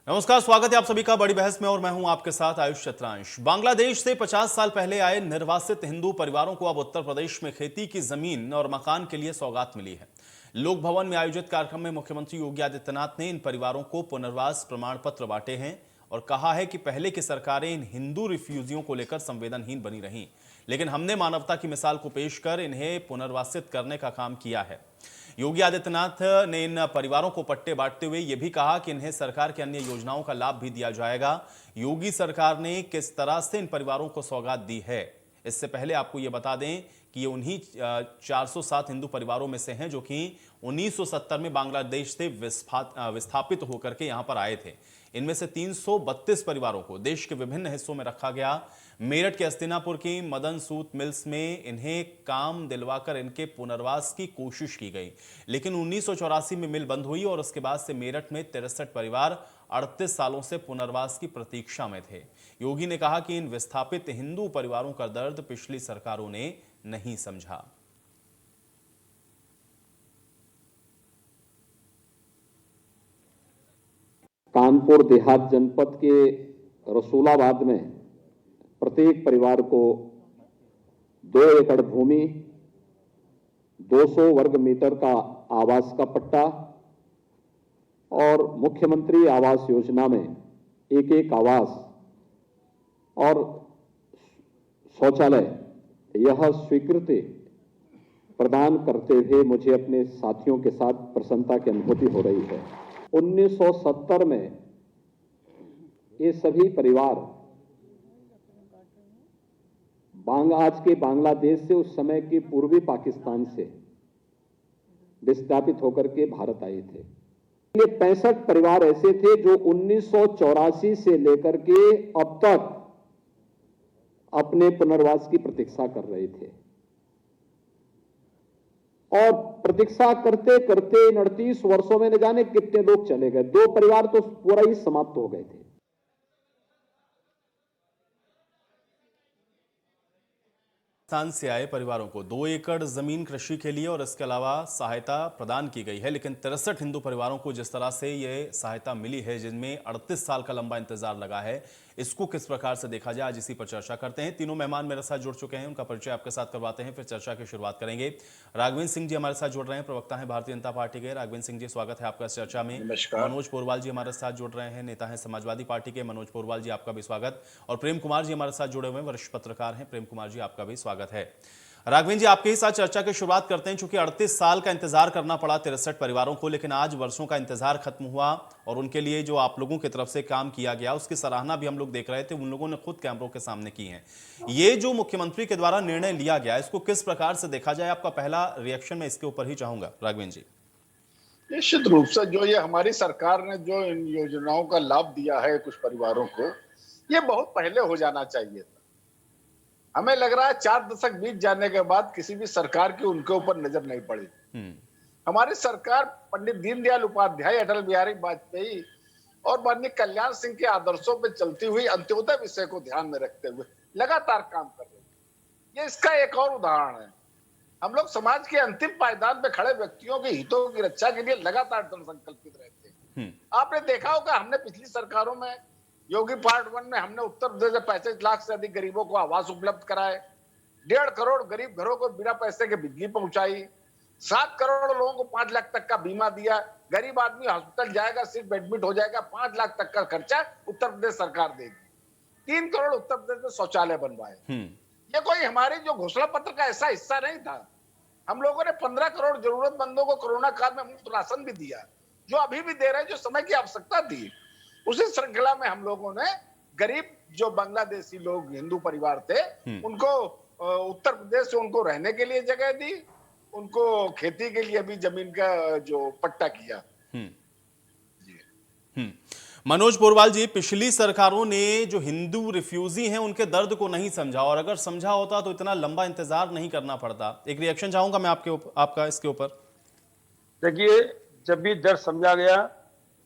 नमस्कार, स्वागत है आप सभी का बड़ी बहस में और मैं हूं आपके साथ आयुष चतुरांश। बांग्लादेश से 50 साल पहले आए निर्वासित हिंदू परिवारों को अब उत्तर प्रदेश में खेती की जमीन और मकान के लिए सौगात मिली है। लोक भवन में आयोजित कार्यक्रम में मुख्यमंत्री योगी आदित्यनाथ ने इन परिवारों को पुनर्वास प्रमाण पत्र बांटे हैं और कहा है कि पहले की सरकारें इन हिंदू रिफ्यूजियों को लेकर संवेदनहीन बनी रहीं, लेकिन हमने मानवता की मिसाल को पेश कर इन्हें पुनर्वासित करने का काम किया है। योगी आदित्यनाथ ने इन परिवारों को पट्टे बांटते हुए यह भी कहा कि इन्हें सरकार की अन्य योजनाओं का लाभ भी दिया जाएगा। योगी सरकार ने किस तरह से इन परिवारों को सौगात दी है, इससे पहले आपको यह बता दें कि ये उन्हीं 407 हिंदू परिवारों में से हैं जो कि 1970 में बांग्लादेश से विस्थापित होकर के यहां पर आए थे। इनमें से 332 परिवारों को देश के विभिन्न हिस्सों में रखा गया। मेरठ के हस्तिनापुर की मदन सूत मिल्स में इन्हें काम दिलवाकर इनके पुनर्वास की कोशिश की गई, लेकिन 1984 में मिल बंद हुई और उसके बाद से मेरठ में 63 परिवार 38 सालों से पुनर्वास की प्रतीक्षा में थे। योगी ने कहा कि इन विस्थापित हिंदू परिवारों का दर्द पिछली सरकारों ने नहीं समझा। कानपुर देहात जनपद के रसूलाबाद में प्रत्येक परिवार को 2 एकड़ भूमि, 200 वर्ग मीटर का आवास का पट्टा और मुख्यमंत्री आवास योजना में एक आवास और शौचालय यह स्वीकृति प्रदान करते हुए मुझे अपने साथियों के साथ प्रसन्नता की अनुभूति हो रही है। 1970 में ये सभी परिवार आज के बांग्लादेश से, उस समय के पूर्वी पाकिस्तान से विस्थापित होकर के भारत आए थे। ये 65 परिवार ऐसे थे जो 1984 से लेकर के अब तक अपने पुनर्वास की प्रतीक्षा कर रहे थे और प्रतीक्षा करते करते इन 38 वर्षों में न जाने कितने लोग चले गए। 2 परिवार तो पूरा ही समाप्त हो गए थे। पाकिस्तान से आए परिवारों को 2 एकड़ जमीन कृषि के लिए और इसके अलावा सहायता प्रदान की गई है, लेकिन 63 हिंदू परिवारों को जिस तरह से ये सहायता मिली है, जिनमें 38 साल का लंबा इंतजार लगा है, इसको किस प्रकार से देखा जाए, आज इसी पर चर्चा करते हैं। तीनों मेहमान मेरे साथ जुड़ चुके हैं, उनका परिचय आपके साथ करवाते हैं, फिर चर्चा की शुरुआत करेंगे। राघवेंद्र सिंह जी हमारे साथ जुड़ रहे हैं, प्रवक्ता हैं भारतीय जनता पार्टी के। राघवेंद्र सिंह जी, स्वागत है आपका इस चर्चा में। मनोज पोरवाल जी हमारे साथ जुड़ रहे हैं, नेता हैं समाजवादी पार्टी के। मनोज पोरवाल जी, आपका भी स्वागत। और प्रेम कुमार जी हमारे साथ जुड़े हुए हैं, वरिष्ठ पत्रकार हैं। प्रेम कुमार जी, आपका भी स्वागत है। राघवेंद्र जी, आपके ही साथ चर्चा की शुरुआत करते हैं। चूंकि 38 साल का इंतजार करना पड़ा 63 परिवारों को, लेकिन आज वर्षों का इंतजार खत्म हुआ और उनके लिए जो आप लोगों की तरफ से काम किया गया उसकी सराहना भी हम लोग देख रहे थे, उन लोगों ने खुद कैमरों के सामने की है। ये जो मुख्यमंत्री के द्वारा निर्णय लिया गया, इसको किस प्रकार से देखा जाए? आपका पहला रिएक्शन मैं इसके ऊपर ही चाहूंगा, राघवेंद्र जी। निश्चित रूप से जो ये हमारी सरकार ने जो इन योजनाओं का लाभ दिया है कुछ परिवारों को, ये बहुत पहले हो जाना चाहिए था। हमें लग रहा है 4 दशक बीत जाने के बाद किसी भी सरकार की उनके ऊपर नजर नहीं पड़ी। हमारी सरकार पंडित दीनदयाल उपाध्याय, अटल बिहारी वाजपेयी और माननीय कल्याण सिंह के आदर्शों पर चलती हुई अंत्योदय विषय को ध्यान में रखते हुए लगातार काम कर रही है। ये इसका एक और उदाहरण है। हम लोग समाज के अंतिम पायदान पे खड़े व्यक्तियों के हितों की रक्षा के लिए लगातार दृढ़ संकल्पित रहते हैं। आपने देखा होगा, हमने पिछली सरकारों में योगी पार्ट 1 में हमने उत्तर प्रदेश में 35 लाख से अधिक गरीबों को आवास उपलब्ध कराए, 1.5 करोड़ गरीब घरों को बिना पैसे के बिजली पहुंचाई, 7 करोड़ लोगों को 5 लाख तक का बीमा दिया। गरीब आदमी हॉस्पिटल जाएगा, सिर्फ एडमिट हो जाएगा, 5 लाख तक का खर्चा उत्तर प्रदेश सरकार देगी। 3 करोड़ उत्तर प्रदेश में शौचालय बनवाए। ये कोई हमारी जो घोषणा पत्र का ऐसा हिस्सा नहीं था। हम लोगों ने 15 करोड़ जरूरतमंदों को कोरोना काल में मुफ्त राशन भी दिया, जो अभी भी दे रहे हैं, जो समय की आवश्यकता थी। उसी श्रृंखला में हम लोगों ने गरीब जो बांग्लादेशी लोग हिंदू परिवार थे, उनको उत्तर प्रदेश से उनको रहने के लिए जगह दी, उनको खेती के लिए भी जमीन का जो पट्टा किया। मनोज पोरवाल जी, पिछली सरकारों ने जो हिंदू रिफ्यूजी हैं उनके दर्द को नहीं समझा, और अगर समझा होता तो इतना लंबा इंतजार नहीं करना पड़ता। एक रिएक्शन चाहूंगा मैं आपका इसके ऊपर। देखिए, जब भी दर्द समझा गया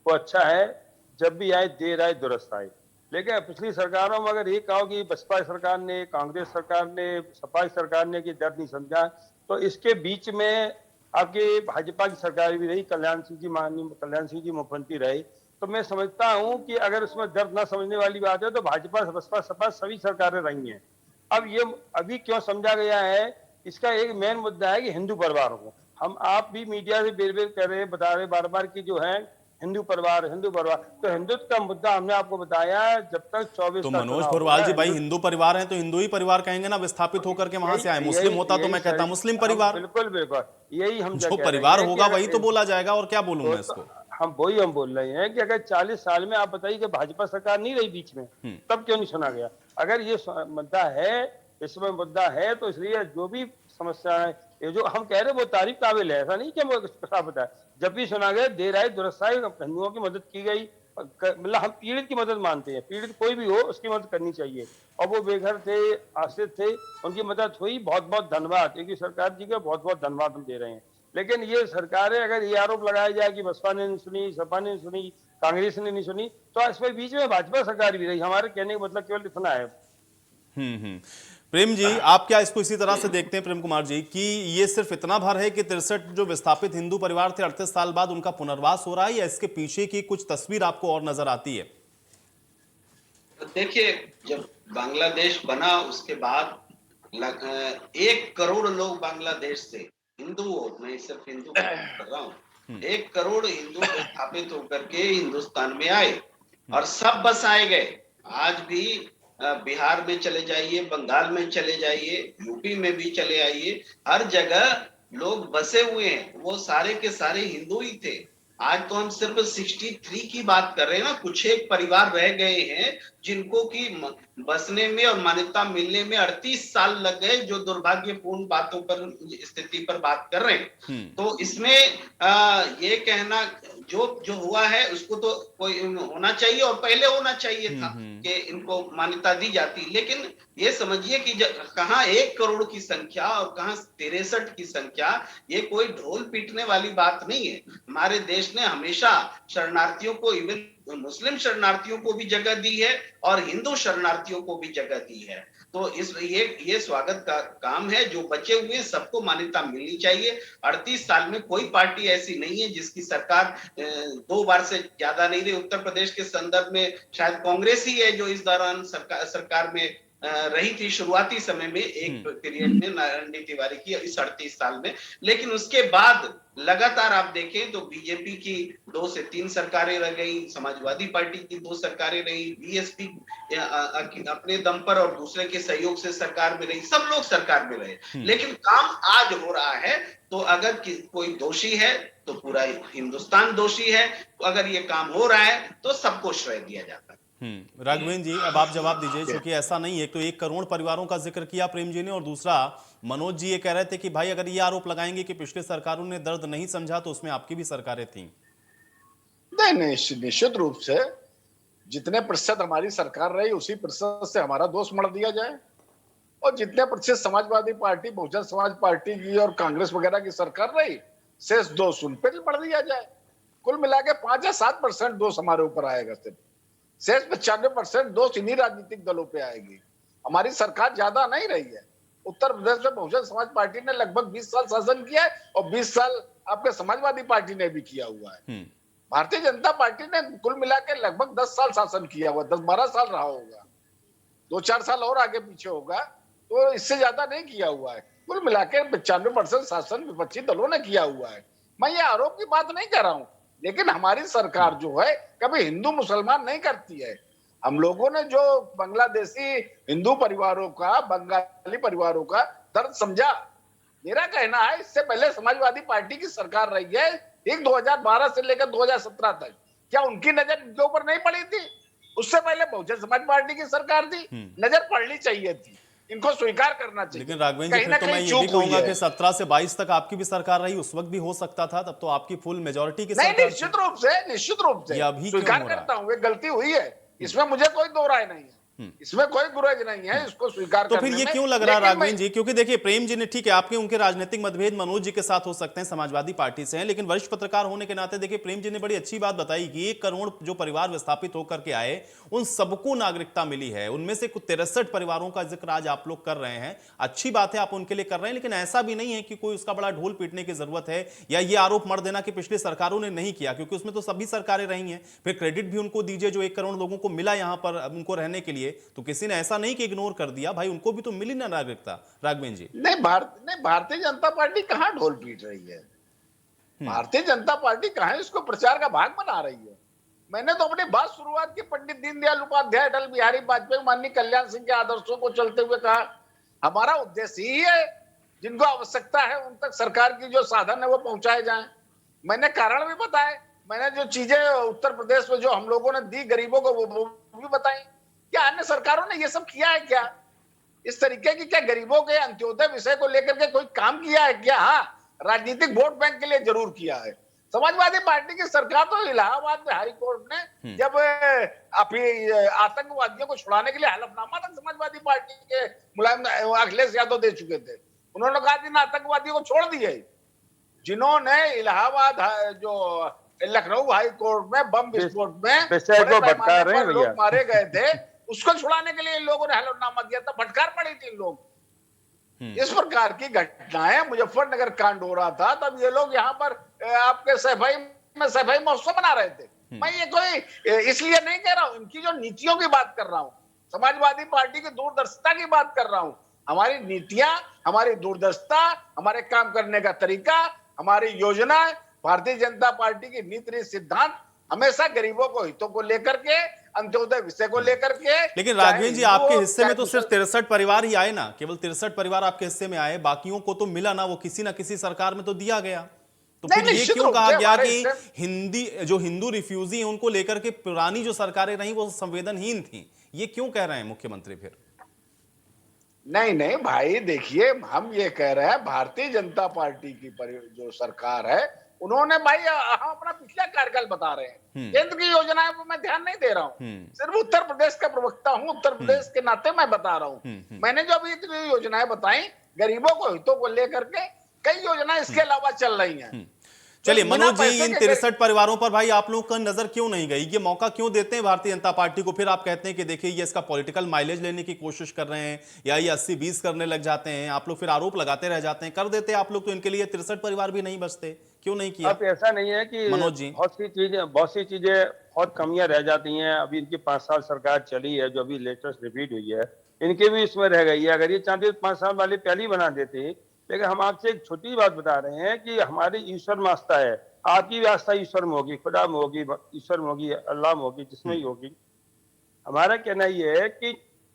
वो अच्छा है, जब भी आए देर आए दुरुस्त आए। लेकिन पिछली सरकारों में अगर ये कहो कि बसपा सरकार ने, कांग्रेस सरकार ने, सपा सरकार ने कि दर्द नहीं समझा, तो इसके बीच में आपकी भाजपा की सरकार भी रही, कल्याण सिंह जी, माननीय कल्याण सिंह जी मुख्यमंत्री रहे। तो मैं समझता हूं कि अगर उसमें दर्द न समझने वाली बात है तो भाजपा बसपा सपा सभी सरकारें रही हैं। अब ये अभी क्यों समझा गया है, इसका एक मेन मुद्दा है कि हिंदू परिवारों को, हम आप भी मीडिया से बेर बेर कर रहे बता रहे बार बार की जो है हिंदू परिवार, तो हिंदुत्व का मुद्दा हमने आपको बताया जब तक 24 तो का मनोज चुनाव पुरवाल जी, होगा, भाई हिंदू परिवार हैं तो हिंदू ही परिवार कहेंगे ना, विस्थापित होकर के वहां से आए। मुस्लिम होता तो मैं कहता मुस्लिम परिवार। बिल्कुल बिल्कुल यही हम जो परिवार होगा वही तो बोला जाएगा, और क्या बोलूं मैं इसको। हम बोल रहे हैं कि अगर 40 साल में आप बताइए कि भाजपा सरकार नहीं रही बीच में, तब क्यों नहीं सुना गया? अगर ये मुद्दा है, इसमें मुद्दा है, तो इसलिए जो भी समस्या है, ये जो हम कह रहे हैं वो तारीफ काबिल है, ऐसा नहीं कि हमें पता है। जब भी सुना गया देर आए दुरुस्त आए, हिंदुओं की मदद की गई, मतलब हम पीड़ित की मदद मानते हैं, पीड़ित कोई भी हो उसकी मदद करनी चाहिए, और वो बेघर थे, आश्रित थे, उनकी मदद हुई। बहुत बहुत धन्यवाद, क्योंकि सरकार जी का बहुत बहुत धन्यवाद हम दे रहे हैं। लेकिन ये सरकारें, अगर ये आरोप लगाया जाए कि बसपा ने नहीं सुनी, सपा ने नहीं सुनी, कांग्रेस ने नहीं सुनी, तो इसमें बीच में भाजपा सरकार भी रही। हमारे कहने का मतलब केवल इतना है। प्रेम जी, आप क्या इसको इसी तरह से देखते हैं, प्रेम कुमार जी, कि ये सिर्फ इतना भर है कि 63 जो विस्थापित हिंदू परिवार थे 38 साल बाद उनका पुनर्वास हो रहा है, या इसके पीछे की कुछ तस्वीर आपको और नजर आती है? देखिए, जब बांग्लादेश बना उसके बाद 1 करोड़ लोग बांग्लादेश से, हिंदू हो, मैं सिर्फ हिंदू कर रहा हूँ, 1 करोड़ हिंदू विस्थापित होकर के हिंदुस्तान में आए और सब बसाए गए। आज भी बिहार में चले जाइए, बंगाल में चले जाइए, यूपी में भी चले आइए, हर जगह लोग बसे हुए हैं। वो सारे के सारे हिंदू ही थे। आज तो हम सिर्फ 63 की बात कर रहे हैं ना, कुछ एक परिवार रह गए हैं जिनको की बसने में और मान्यता मिलने में 38 साल लग गए, जो दुर्भाग्यपूर्ण बातों पर, स्थिति पर बात कर रहे हैं। तो इसमें ये कहना जो हुआ है उसको तो कोई होना चाहिए, और पहले होना चाहिए था कि इनको मान्यता दी जाती। लेकिन ये समझिए कि कहां 1 करोड़ की संख्या और कहां 63 की संख्या, ये कोई ढोल पीटने वाली बात नहीं है। हमारे देश ने हमेशा शरणार्थियों को, इवन मुस्लिम शरणार्थियों को भी जगह दी है और हिंदू शरणार्थियों को भी जगह दी है। तो ये स्वागत का काम है। जो बचे हुए सबको मान्यता मिलनी चाहिए। 38 साल में कोई पार्टी ऐसी नहीं है जिसकी सरकार 2 बार से ज्यादा नहीं रही। उत्तर प्रदेश के संदर्भ में शायद कांग्रेस ही है जो इस दौरान सरकार में रही थी शुरुआती समय में, एक पीरियड में नारायण तिवारी की इस 38 साल में। लेकिन उसके बाद लगातार आप देखें तो बीजेपी की 2 से 3 सरकारें रह गई, समाजवादी पार्टी की 2 सरकारें रही, बीएसपी अपने दम पर और दूसरे के सहयोग से सरकार में रही, सब लोग सरकार में रहे। लेकिन काम आज हो रहा है, तो अगर कोई दोषी है तो पूरा हिंदुस्तान दोषी है। अगर ये काम हो रहा है तो सबको श्रेय दिया जाता है। राघवेंद्र जी, अब आप जवाब दीजिए, क्योंकि ऐसा नहीं है। तो 1 करोड़ परिवारों का जिक्र किया प्रेम जी ने, और दूसरा मनोज जी ये कह रहे थे कि भाई अगर ये आरोप लगाएंगे कि पिछले सरकारों ने दर्द नहीं समझा तो उसमें आपकी भी सरकारें थी। नहीं, निश्चित रूप से जितने प्रतिशत हमारी सरकार रही उसी प्रतिशत से हमारा दोष मढ़ दिया जाए, और जितने प्रतिशत समाजवादी पार्टी, बहुजन समाज पार्टी की और कांग्रेस वगैरह की सरकार रही, शेष दोष उन पर मढ़ दिया जाए। कुल मिला के 5 या 7% दोष हमारे ऊपर आएगा, सिर्फ शेष 95% दोष इन्हीं राजनीतिक दलों पे आएगी। हमारी सरकार ज्यादा नहीं रही है। उत्तर प्रदेश में बहुजन समाज पार्टी ने लगभग 20 साल शासन किया है, और 20 साल आपके समाजवादी पार्टी ने भी किया हुआ है। भारतीय जनता पार्टी ने कुल मिला के लगभग 10 साल शासन किया हुआ, 10-12 साल रहा होगा, 2-4 साल और आगे पीछे होगा, तो इससे ज्यादा नहीं किया हुआ है। कुल मिला के 95% शासन विपक्षी दलों ने किया हुआ है। मैं ये आरोप की बात नहीं कर रहा हूँ, लेकिन हमारी सरकार जो है कभी हिंदू मुसलमान नहीं करती है। हम लोगों ने जो बांग्लादेशी हिंदू परिवारों का, बंगाली परिवारों का दर्द समझा। मेरा कहना है इससे पहले समाजवादी पार्टी की सरकार रही है, ठीक 2012 से लेकर 2017 तक, क्या उनकी नजर इनके ऊपर नहीं पड़ी थी? उससे पहले बहुजन समाज पार्टी की सरकार थी, नजर पड़नी चाहिए थी, इनको स्वीकार करना चाहिए। लेकिन राघवेंद्र जी, फिर तो मैं ये भी कहूंगा कि 17 से 22 तक आपकी भी सरकार रही, उस वक्त भी हो सकता था, तब तो आपकी फुल मेजोरिटी की सरकार। निश्चित रूप से अभी स्वीकार करता हूँ, गलती हुई है, इसमें मुझे कोई दो राय नहीं है। इसमें कोई गुरेज नहीं है इसको स्वीकार तो फिर करने ये में। क्यों लग रहा है लेकिन राघवेंद्र जी, क्योंकि देखिए प्रेम जी ने, ठीक है आपके उनके राजनीतिक मतभेद मनोज जी के साथ हो सकते हैं, समाजवादी पार्टी से हैं, लेकिन वरिष्ठ पत्रकार होने के नाते देखिए प्रेम जी ने बड़ी अच्छी बात बताई कि 1 करोड़ जो परिवार विस्थापित होकर के आए उन सबको नागरिकता मिली है, उनमें से कुछ 63 परिवारों का जिक्र आज आप लोग कर रहे हैं। अच्छी बात है, आप उनके लिए कर रहे हैं, लेकिन ऐसा भी नहीं है कि कोई उसका बड़ा ढोल पीटने की जरूरत है या ये आरोप मर देना कि पिछली सरकारों ने नहीं किया, क्योंकि उसमें तो सभी सरकारें रही हैं। फिर क्रेडिट भी उनको दीजिए जो 1 करोड़ लोगों को मिला यहां पर उनको रहने के लिए, तो किसी ने ऐसा नहीं कि इग्नोर कर दिया, भाई उनको भी तो मिली ना नागरिकता। राघवेंद्र जी, नहीं, भारतीय जनता पार्टी कहां ढोल पीट रही है? भारतीय जनता पार्टी कहां इसको प्रचार का भाग बना रही है? मैंने तो अपनी बात शुरुआत की पंडित दीनदयाल उपाध्याय, अटल बिहारी वाजपेयी, माननीय कल्याण सिंह के आदर्शों को चलते हुए कहा हमारा उद्देश्य ही है जिनको आवश्यकता है उन तक सरकार की जो साधन है वो पहुंचाए जाएं। मैंने कारण भी बताए, मैंने जो चीजें उत्तर प्रदेश में जो हम लोगों ने दी गरीबों को वो भी बताई। क्या अन्य सरकारों ने ये सब किया है क्या? इस तरीके की क्या गरीबों के अंत्योदय विषय को लेकर के कोई काम किया है क्या? हाँ, राजनीतिक वोट बैंक के लिए जरूर किया है। समाजवादी पार्टी की सरकार तो इलाहाबाद में हाई कोर्ट ने जब आतंकवादियों को छुड़ाने के लिए हलफनामा तक समाजवादी पार्टी के मुलायम अखिलेश यादव दे चुके थे। उन्होंने कहा इन आतंकवादियों को छोड़ दिए। जिन्होंने इलाहाबाद जो लखनऊ हाई कोर्ट में बम विस्फोट में बड़े पैमाने पर लोग मारे गए थे, उसको छुड़ाने के लिए इन लोगों ने हलफनामा दिया था, फटकार पड़ी थी इन लोग। इस प्रकार की घटनाएं, मुजफ्फरनगर कांड हो रहा था तब ये लोग यहाँ पर आपके सफाई महोत्सव मना रहे थे। मैं ये कोई इसलिए नहीं कह रहा हूं, इनकी जो नीतियों की बात कर रहा हूं, समाजवादी पार्टी की दूरदर्शिता की बात कर रहा हूं। हमारी नीतियां, हमारी दूरदर्शिता, हमारे काम करने का तरीका, हमारी योजना, भारतीय जनता पार्टी की नीति सिद्धांत हमेशा गरीबों को हितों को लेकर के, अंत्योदय विषय को लेकर के। लेकिन राघवेंद्र जी आपके हिस्से में तो सिर्फ 63 परिवार ही आए ना, केवल 63 परिवार आपके हिस्से में आए, बाकियों को तो मिला ना, वो किसी ना किसी सरकार में तो दिया गया। तो फिर ये क्यों कहा गया कि हिंदू रिफ्यूजी हैं उनको लेकर के पुरानी जो सरकारें रही वो संवेदनहीन थी? ये क्यों कह रहे हैं मुख्यमंत्री फिर? नहीं भाई, देखिए हम ये कह रहे हैं भारतीय जनता पार्टी की जो सरकार है उन्होंने, भाई हम अपना पिछला कार्यकाल बता रहे हैं, केंद्र की योजनाएं पर मैं ध्यान नहीं दे रहा हूं, सिर्फ उत्तर प्रदेश का प्रवक्ता हूं, उत्तर प्रदेश के नाते मैं बता रहा हूं। मैंने जो अभी इतनी योजनाएं बताई गरीबों को हितों को लेकर के, कई योजनाएं इसके अलावा चल रही हैं। चलिए मनोज जी, इन 63 परिवारों पर भाई आप लोगों का नजर क्यों नहीं गई? ये मौका क्यों देते हैं भारतीय जनता पार्टी को? फिर आप कहते हैं कि देखिए ये इसका पॉलिटिकल माइलेज लेने की कोशिश कर रहे हैं या ये 80-20 करने लग जाते हैं, आप लोग फिर आरोप लगाते रह जाते हैं। कर देते आप लोग तो इनके लिए 63 परिवार भी नहीं बचते, क्यों नहीं किया? अब ऐसा नहीं है कि मनोज जी, बहुत सी चीजें बहुत कमियां रह जाती हैं। अभी इनकी 5 साल सरकार चली है, जो अभी लेटेस्ट रिपीट हुई है, इनके भी इसमें रह गई है। अगर ये चाहते 5 साल वाली पहले ही बना देते। लेकिन हम आपसे एक छोटी बात बता रहे हैं कि हमारी ईश्वर में आस्था है, आपकी भी आस्था ईश्वर में होगी, खुदा में होगी, ईश्वर में होगी, अल्लाह में होगी, जिसमें ही होगी। हमारा कहना ये है कि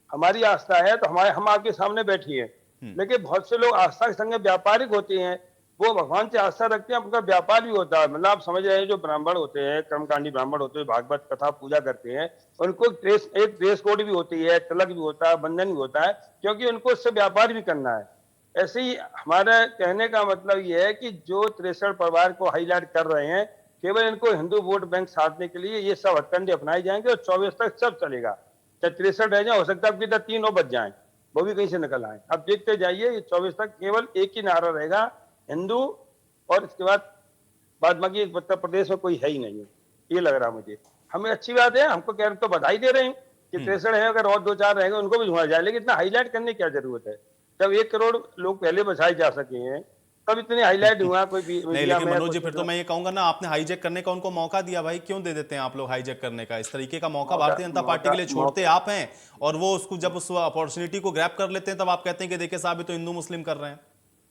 हमारी आस्था है तो हम आपके सामने बैठिए। लेकिन बहुत से लोग आस्था के संग व्यापारिक होते हैं, वो भगवान से आस्था रखते हैं, उनका व्यापार भी होता है। मतलब आप समझ रहे हैं, जो ब्राह्मण होते हैं, कर्मकांडी ब्राह्मण होते हैं, भागवत कथा पूजा करते हैं, उनको एक ड्रेस कोड भी होती है, तिलक भी होता है, बंधन भी होता है, क्योंकि उनको उससे व्यापार भी करना है। ऐसे ही हमारा कहने का मतलब ये है कि जो 63 परिवार को हाईलाइट कर रहे हैं, केवल इनको हिंदू वोट बैंक साधने के लिए ये सब हथकंडे अपनाए जाएंगे और 24 तक सब चलेगा। चाहे 63 रह जाए, हो सकता है अब 3 और बच जाए, वो भी कहीं से निकल आए। अब देखते जाइए, ये 24 तक केवल एक ही नारा रहेगा, हिंदू, और इसके बाद बाकी उत्तर प्रदेश में कोई है ही नहीं है, ये लग रहा मुझे। हमें अच्छी बात है, हमको कह रहे तो बधाई दे रहे हैं कि 63 है, अगर और 2-4 रहेंगे उनको भी जोड़ा जाए, लेकिन इतना हाईलाइट करने की क्या जरूरत है? जब 1 करोड़ लोग पहले बचाए जा सके हैं तब इतने हाईलाइट हुआ कोई भी नहीं। लेकिन मनोज जी फिर तो मैं ये कहूंगा ना, आपने हाईजैक करने का उनको मौका दिया, भाई क्यों दे देते हैं आप लोग हाईजैक करने का? इस तरीके का मौका भारतीय जनता पार्टी के लिए छोड़ते आप हैं, और वो उसको जब उस अपॉर्चुनिटी को ग्रैब कर लेते हैं तब आप कहते हैं कि देखिए साहब ये तो हिंदू मुस्लिम कर रहे हैं।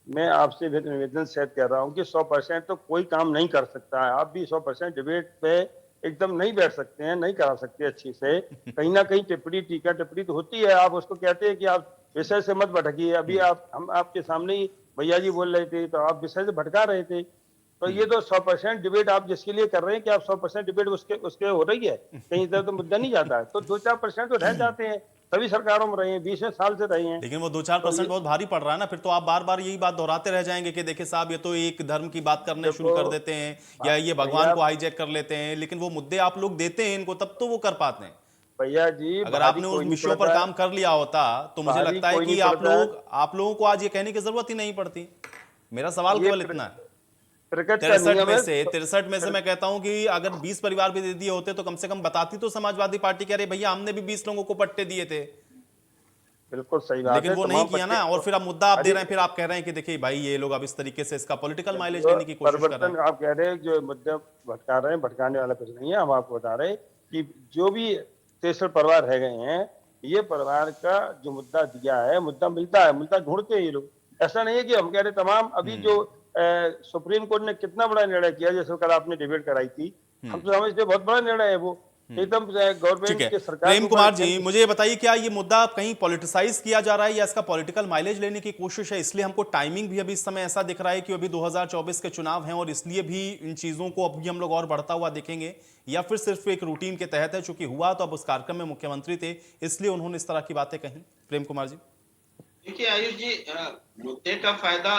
मैं आपसे निवेदन से कह रहा हूँ कि 100% तो कोई काम नहीं कर सकता है। आप भी 100% डिबेट पे एकदम नहीं बैठ सकते हैं, नहीं करा सकते अच्छी से। कहीं ना कहीं टीका टिप्पणी तो होती है, आप उसको कहते हैं कि आप विषय से मत भटकिए। अभी हम आपके सामने ही भैया जी बोल रहे थे तो आप विषय से भटका रहे थे। तो ये तो 100% डिबेट आप जिसके लिए कर रहे हैं कि आप 100% डिबेट उसके हो रही है, कहीं इधर तो मुद्दा नहीं जाता है। तो 2-4% तो रह जाते हैं, सभी सरकारों में रहे हैं, 20 साल से रहे हैं। लेकिन वो 2-4% बहुत भारी पड़ रहा है ना, फिर तो आप बार बार यही बात दोहराते रह जाएंगे कि देखिए साहब ये तो एक धर्म की बात करने शुरू कर देते हैं या ये भगवान को हाईजैक कर लेते हैं। लेकिन वो मुद्दे आप लोग देते हैं इनको, तब तो वो कर पाते हैं। भैया जी, अगर भारी आपने उस कोई नहीं विषयों पर पड़ता, काम कर लिया होता तो मुझे भारी लगता है कोई कि नहीं आप पड़ता। लोगों को आज ये कहने की जरूरत ही नहीं पड़ती। मेरा सवाल ये केवल इतना है। प्रकृति का नियम है। 63 में से मैं कहता हूं कि अगर 20 परिवार भी दे दिए होते तो कम से कम बताती तो समाजवादी पार्टी कह रही भैया हमने भी 20 लोगों को पट्टे दिए थे, बिल्कुल सही बात लेकिन है, वो नहीं तमाम किया पट्टे ना। और फिर आप मुद्दा आप दे रहे हैं, फिर अधिक आप कह रहे हैं कि देखिए भाई ये लोग अब इस तरीके से इसका पॉलिटिकल माइलेज जो लेने की कोशिश कर रहे परिवर्तन हैं। आप कह रहे हैं, जो मुद्दे भटका रहे हैं, भटकाने वाला कुछ नहीं है। हम आपको बता रहे हैं कि जो भी 63 परिवार रह गए हैं, ये परिवार का जो मुद्दा दिया है, मुद्दा मिलता है, मुद्दा ढूंढते हैं ये लोग। ऐसा नहीं है कि हम कह रहे तमाम अभी जो सुप्रीम कोर्ट ने कितना बड़ा निर्णय किया, जैसे कल आपने डिबेट कराई थी, हम तो समझते बहुत बड़ा निर्णय है वो, एकदम ठीक गवर्नमेंट है के सरकार के प्रेम ऊपर कुमार जी, मुझे ये बताइए क्या ये मुद्दा कहीं पॉलिटिसाइज किया जा रहा है या इसका पॉलिटिकल माइलेज लेने की कोशिश है? इसलिए हमको टाइमिंग भी अभी इस समय ऐसा दिख रहा है कि अभी 2024 के चुनाव हैं और इसलिए भी इन चीजों को अभी हम लोग और बढ़ता हुआ देखेंगे, या फिर सिर्फ एक रूटीन के तहत है? चूंकि हुआ तो अब उस कार्यक्रम में मुख्यमंत्री थे इसलिए उन्होंने इस तरह की बातें कही। प्रेम कुमार जी, देखिए आयुष जी, मुद्दे का फायदा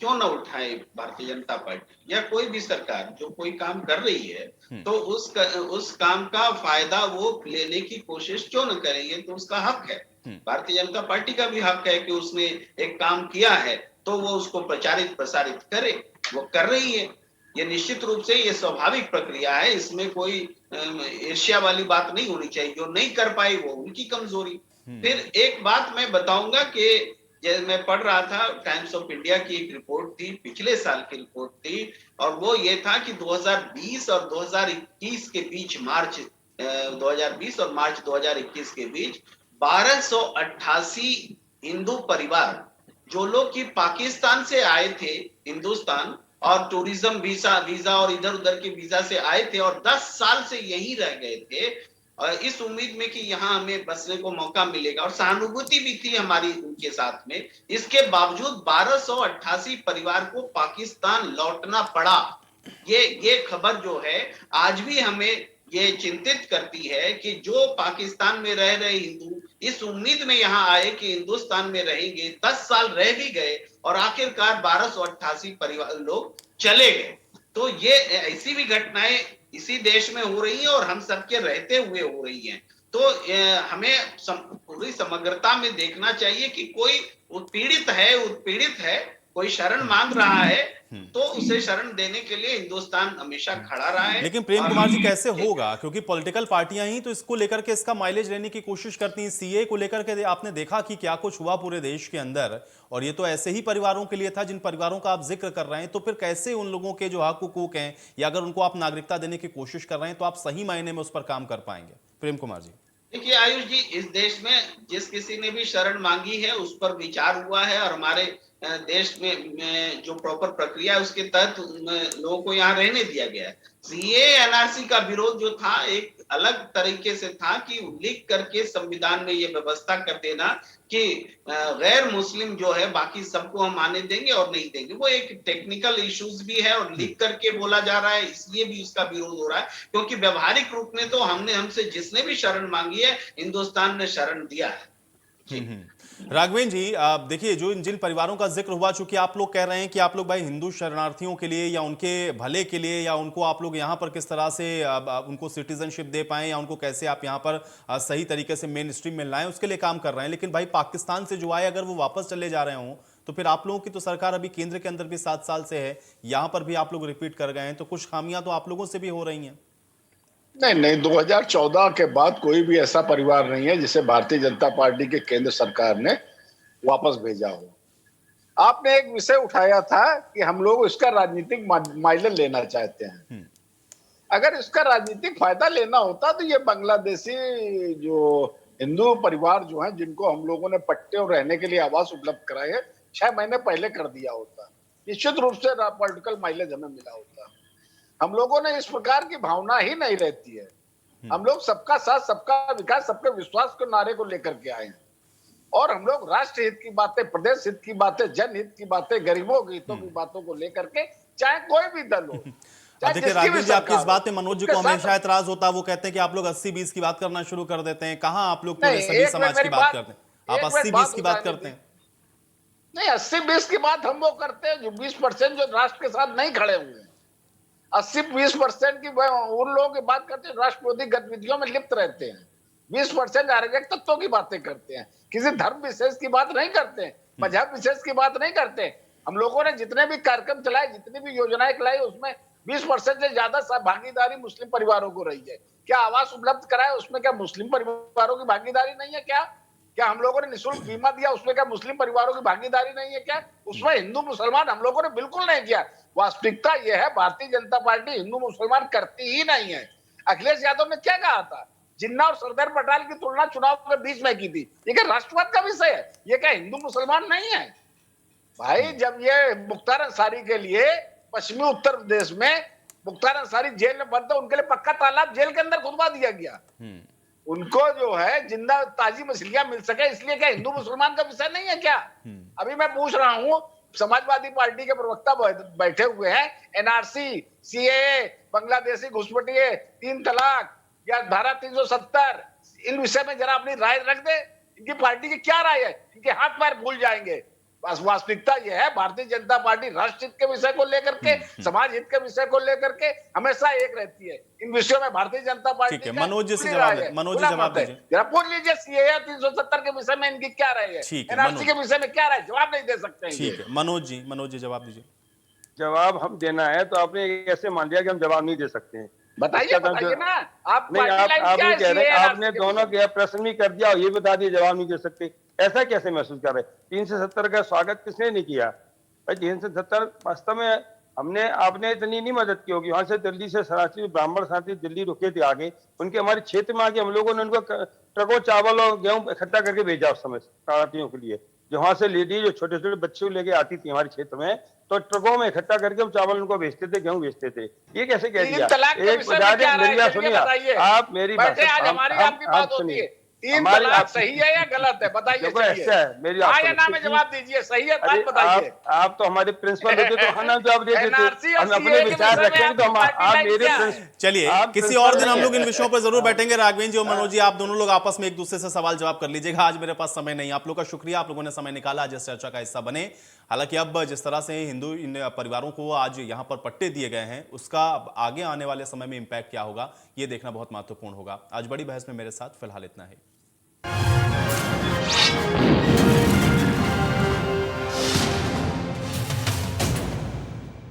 क्यों न उठाए भारतीय जनता पार्टी या कोई भी सरकार जो कोई काम कर रही है, तो उस काम का फायदा वो लेने की कोशिश क्यों न करेंगे? तो उसका हक है। भारतीय जनता पार्टी का भी हक है कि उसने एक काम किया है तो वो उसको प्रचारित प्रसारित करे, वो कर रही है। ये निश्चित रूप से ये स्वाभाविक प्रक्रिया है, इसमें कोई ईर्ष्या वाली बात नहीं होनी चाहिए। जो नहीं कर पाई वो उनकी कमजोरी। फिर एक बात मैं बताऊंगा कि जैसे मैं पढ़ रहा था, टाइम्स ऑफ इंडिया की एक रिपोर्ट थी, पिछले साल की रिपोर्ट थी, और वो ये था कि 2020 और 2021 के बीच, मार्च 2020 और मार्च 2021 के बीच 1288 हिंदू परिवार, जो लोग कि पाकिस्तान से आए थे हिंदुस्तान और टूरिज्म वीजा और इधर उधर के वीजा से आए थे और 10 साल से यहीं रह गए थे, और इस उम्मीद में कि यहाँ हमें बसने को मौका मिलेगा और सहानुभूति भी थी हमारी उनके साथ में, इसके बावजूद 1288 परिवार को पाकिस्तान लौटना पड़ा। ये खबर जो है आज भी हमें ये चिंतित करती है कि जो पाकिस्तान में रह रहे हिंदू इस उम्मीद में यहाँ आए कि हिंदुस्तान में रहेंगे, 10 साल रह भी गए और आखिरकार 1288 परिवार लोग चले गए। तो ये ऐसी भी घटनाएं इसी देश में हो रही है और हम सबके रहते हुए हो रही हैं। तो हमें पूरी समग्रता में देखना चाहिए कि कोई उत्पीड़ित है, कोई शरण मांग रहा है, तो उसे शरण देने के लिए हिंदुस्तान हमेशा खड़ा रहा है। लेकिन प्रेम कुमार जी कैसे होगा, क्योंकि पॉलिटिकल पार्टियां ही तो इसको लेकर के इसका माइलेज लेने की कोशिश करती हैं। सीए को लेकर के आपने देखा कि क्या कुछ हुआ पूरे देश के अंदर, और ये तो ऐसे ही परिवारों के लिए था जिन परिवारों का आप जिक्र कर रहे हैं। तो फिर कैसे उन लोगों के जो हक हुकूक हैं या अगर उनको आप नागरिकता देने की कोशिश कर रहे हैं तो आप सही मायने में उस पर काम कर पाएंगे? प्रेम कुमार जी, देखिए आयुष जी, इस देश में जिस किसी ने भी शरण मांगी है उस पर विचार हुआ है और हमारे देश में जो प्रॉपर प्रक्रिया है उसके तहत लोगों को यहाँ रहने दिया गया है। सीए एनआरसी का विरोध जो था एक अलग तरीके से था कि लिख करके संविधान में ये व्यवस्था कर देना कि गैर मुस्लिम जो है बाकी सबको हम आने देंगे और नहीं देंगे। वो एक टेक्निकल इश्यूज भी है और लिख करके बोला जा रहा है, इसलिए भी उसका विरोध हो रहा है, क्योंकि व्यवहारिक रूप में तो हमसे जिसने भी शरण मांगी है हिंदुस्तान ने शरण दिया है। राघवेंद्र जी, आप देखिए जो जिन परिवारों का जिक्र हुआ, चूंकि आप लोग कह रहे हैं कि आप लोग भाई हिंदू शरणार्थियों के लिए या उनके भले के लिए या उनको आप लोग यहाँ पर किस तरह से उनको सिटीजनशिप दे पाएं या उनको कैसे आप यहाँ पर सही तरीके से मेन स्ट्रीम में लाएं, उसके लिए काम कर रहे हैं। लेकिन भाई पाकिस्तान से जो आए अगर वो वापस चले जा रहे हों तो फिर आप लोगों की तो सरकार अभी केंद्र के अंदर भी 7 साल से है, यहाँ पर भी आप लोग रिपीट कर गए हैं, तो कुछ खामियां तो आप लोगों से भी हो रही हैं। नहीं, 2014 के बाद कोई भी ऐसा परिवार नहीं है जिसे भारतीय जनता पार्टी के केंद्र सरकार ने वापस भेजा हो। आपने एक विषय उठाया था कि हम लोग इसका राजनीतिक माइलेज लेना चाहते हैं। अगर इसका राजनीतिक फायदा लेना होता तो ये बांग्लादेशी जो हिंदू परिवार जो हैं जिनको हम लोगों ने पट्टे और रहने के लिए आवास उपलब्ध कराए हैं 6 महीने पहले कर दिया होता, निश्चित रूप से पॉलिटिकल माइलेज हमें मिला होता। हम लोगों ने इस प्रकार की भावना ही नहीं रहती है। हम लोग सबका साथ, सबका विकास, सबके विश्वास के नारे को लेकर के आए हैं और हम लोग राष्ट्र हित की बातें, प्रदेश हित की बातें, जनहित की बातें, गरीबों के हितों की बातों को लेकर के, चाहे कोई भी दल हो। देखिए राघवेंद्र जी, आपकी इस बात पे मनोज जी को हमेशा एतराज होता है। वो कहते हैं कि आप लोग 80-20 की बात करना शुरू कर देते हैं। कहाँ आप लोग पूरे सभी समाज की बात करते हैं? आप 80-20 की बात करते हैं। नहीं, 80-20 की बात हम वो करते हैं जो 20% जो राष्ट्र के साथ नहीं खड़े हुए हैं। 80-20% की उन लोगों की बात करते हैं राष्ट्र विरोधी गतिविधियों में लिप्त रहते हैं। 20% अराजक तत्वों की बातें करते हैं, किसी धर्म विशेष की बात नहीं करते हैं, मजहब विशेष की बात नहीं करते। हम लोगों ने जितने भी कार्यक्रम चलाए, जितनी भी योजनाएं चलाई, उसमें 20% से ज्यादा भागीदारी मुस्लिम परिवारों को रही है। क्या आवास उपलब्ध कराए, उसमें क्या मुस्लिम परिवारों की भागीदारी नहीं है? क्या हम लोगों ने निःशुल्क बीमा दिया, उसमें क्या मुस्लिम परिवारों की भागीदारी नहीं है? क्या उसमें हिंदू मुसलमान हम लोगों ने बिल्कुल नहीं किया। वास्तविकता यह है, भारतीय जनता पार्टी हिंदू मुसलमान करती ही नहीं है। अखिलेश यादव ने क्या कहा था? जिन्ना और सरदार पटेल की तुलना चुनाव के बीच में की थी। ये क्या राष्ट्रवाद का विषय है? ये क्या हिंदू मुसलमान नहीं है? भाई, जब ये मुख्तार अंसारी के लिए पश्चिमी उत्तर प्रदेश में मुख्तार अंसारी जेल में बंद थे, उनके लिए पक्का तालाब जेल के अंदर खुदवा दिया गया। उनको जो है जिंदा ताजी मछलियां मिल सके, इसलिए क्या हिंदू मुसलमान का विषय नहीं है क्या? अभी मैं पूछ रहा हूं, समाजवादी पार्टी के प्रवक्ता बैठे हुए हैं, एनआरसी, सीएए, बांग्लादेशी घुसपैठिए, 3 तलाक या धारा 370, इन विषय में जरा अपनी राय रख दे। इनकी पार्टी की क्या राय है? इनके हाथ पैर भूल जाएंगे। बस वास्तविकता यह है, भारतीय जनता पार्टी राष्ट्र हित के विषय को लेकर के, समाज हित के विषय को लेकर के हमेशा एक रहती है। इन विषयों में भारतीय जनता पार्टी ठीक है, मनोज जी से जवाब दीजिए। जरा पूछ लीजिए, सीएए 370 के विषय में इनकी क्या राय है, एनआरसी के विषय में क्या राय, जवाब नहीं दे सकते। ठीक है, मनोज जी जवाब दीजिए। जवाब हम देना है तो आपने ऐसे मान लिया कि हम जवाब नहीं दे सकते हैं। बताइए ना, आप नहीं, आप ही कह रहे हैं, आपने दोनों के प्रश्न भी कर दिया और ये बता दिया जवाब नहीं दे सकते। ऐसा कैसे महसूस कर रहे? 370 का स्वागत किसने नहीं किया? 370 वास्तव में आपने इतनी नहीं मदद की होगी। वहां से दिल्ली से शरणार्थी ब्राह्मण शरणार्थी दिल्ली रुके थे, आगे उनके हमारे क्षेत्र में आके हम लोगों ने उनको ट्रकों चावल और गेहूं इकट्ठा करके भेजा उस समय शरणार्थियों के लिए। जो वहां से लेडी जो छोटे छोटे बच्चे लेके आती थी हमारे क्षेत्र में, तो ट्रकों में इकट्ठा करके हम चावल उनको बेचते थे, गेहूं बेचते थे। ये कैसे कह दिया? मेरी बात सुनिए, आप मेरी बात सुनिए, 3 तलाक सही है या गलत है? बताइए। ऐसा है, मेरी नाम में जवाब दीजिए, सही है बात बताइए। आप तो हमारे प्रिंसिपल होते तो हम जवाब दे देते। हम अपने विचार रखेंगे तो आप मेरे चलिए, किसी और दिन हम लोग इन विषयों पर जरूर बैठेंगे। राघवेंद्र जी और मनोज जी, आप दोनों लोग आपस में एक दूसरे से सवाल जवाब कर लीजिएगा। आज मेरे पास समय नहीं। आप लोग का शुक्रिया, आप लोगों ने समय निकाला आज इस चर्चा का हिस्सा बने। हालांकि अब जिस तरह से हिंदू इन परिवारों को आज यहाँ पर पट्टे दिए गए हैं, उसका आगे आने वाले समय में इंपैक्ट क्या होगा, ये देखना बहुत महत्वपूर्ण होगा। आज बड़ी बहस में मेरे साथ फिलहाल इतना ही।